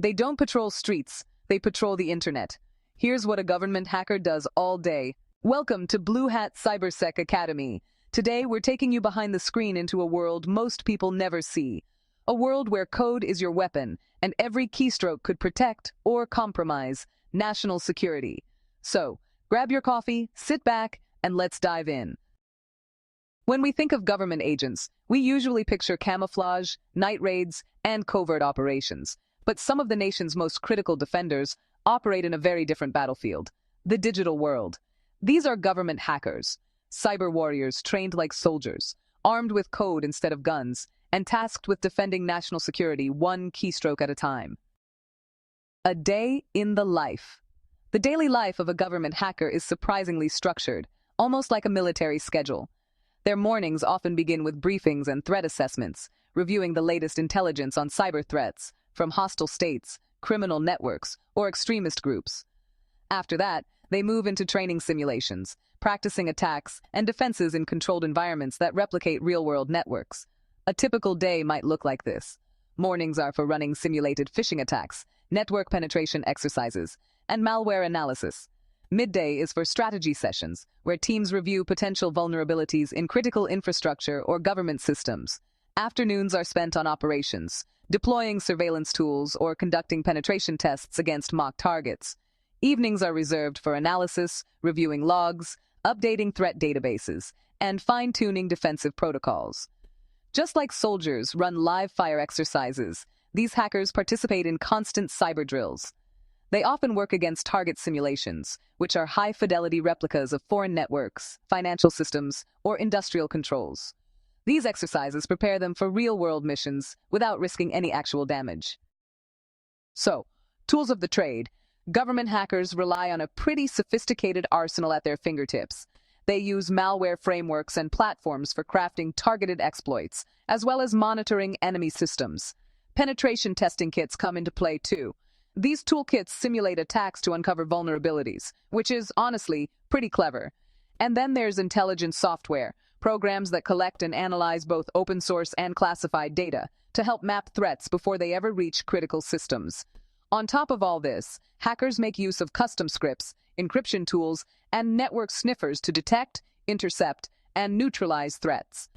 They don't patrol streets, they patrol the internet. Here's what a government hacker does all day. Welcome to Bluehat Cybersec Academy. Today, we're taking you behind the screen into a world most people never see. A world where code is your weapon, and every keystroke could protect or compromise national security. So, grab your coffee, sit back, and let's dive in. When we think of government agents, we usually picture camouflage, night raids, and covert operations. But some of the nation's most critical defenders operate in a very different battlefield, the digital world. These are government hackers, cyber warriors trained like soldiers, armed with code instead of guns, and tasked with defending national security one keystroke at a time. A day in the life. The daily life of a government hacker is surprisingly structured, almost like a military schedule. Their mornings often begin with briefings and threat assessments, reviewing the latest intelligence on cyber threats from hostile states, criminal networks, or extremist groups. After that, they move into training simulations, practicing attacks and defenses in controlled environments that replicate real-world networks. A typical day might look like this. Mornings are for running simulated phishing attacks, network penetration exercises, and malware analysis. Midday is for strategy sessions, where teams review potential vulnerabilities in critical infrastructure or government systems. Afternoons are spent on operations, deploying surveillance tools or conducting penetration tests against mock targets. Evenings are reserved for analysis, reviewing logs, updating threat databases, and fine-tuning defensive protocols. Just like soldiers run live-fire exercises, these hackers participate in constant cyber drills. They often work against target simulations, which are high-fidelity replicas of foreign networks, financial systems, or industrial controls. These exercises prepare them for real-world missions without risking any actual damage. So, tools of the trade. Government hackers rely on a pretty sophisticated arsenal at their fingertips. They use malware frameworks and platforms for crafting targeted exploits, as well as monitoring enemy systems. Penetration testing kits come into play too. These toolkits simulate attacks to uncover vulnerabilities, which is, honestly, pretty clever. And then there's intelligence software, programs that collect and analyze both open-source and classified data to help map threats before they ever reach critical systems. On top of all this, hackers make use of custom scripts, encryption tools, and network sniffers to detect, intercept, and neutralize threats.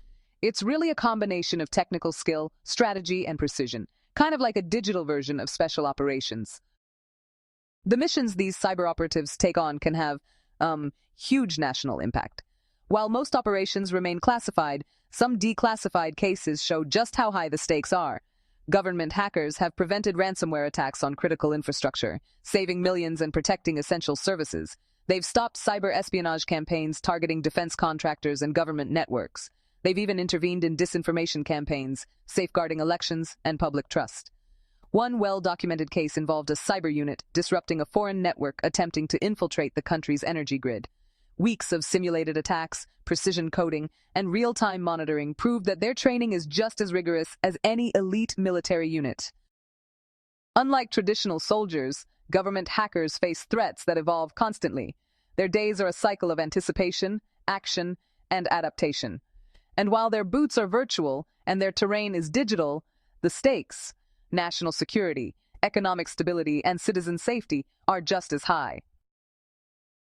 It's really a combination of technical skill, strategy, and precision, kind of like a digital version of special operations. The missions these cyber operatives take on can have, huge national impact. While most operations remain classified, some declassified cases show just how high the stakes are. Government hackers have prevented ransomware attacks on critical infrastructure, saving millions and protecting essential services. They've stopped cyber espionage campaigns targeting defense contractors and government networks. They've even intervened in disinformation campaigns, safeguarding elections and public trust. One well-documented case involved a cyber unit disrupting a foreign network attempting to infiltrate the country's energy grid. Weeks of simulated attacks, precision coding, and real-time monitoring prove that their training is just as rigorous as any elite military unit. Unlike traditional soldiers, government hackers face threats that evolve constantly. Their days are a cycle of anticipation, action, and adaptation. And while their boots are virtual and their terrain is digital, the stakes, national security, economic stability, and citizen safety are just as high.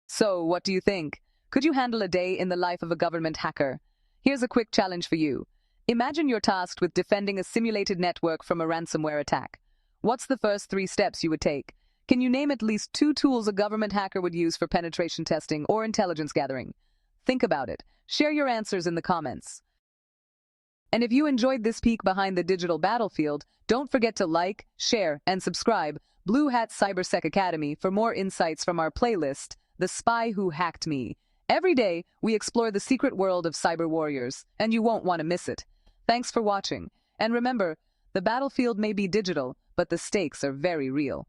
So, what do you think? Could you handle a day in the life of a government hacker? Here's a quick challenge for you. Imagine you're tasked with defending a simulated network from a ransomware attack. What's the first 3 steps you would take? Can you name at least 2 tools a government hacker would use for penetration testing or intelligence gathering? Think about it. Share your answers in the comments. And if you enjoyed this peek behind the digital battlefield, don't forget to like, share, and subscribe Bluehat Cybersec Academy for more insights from our playlist, The Spy Who Hacked Me. Every day, we explore the secret world of cyber warriors, and you won't want to miss it. Thanks for watching. And remember, the battlefield may be digital, but the stakes are very real.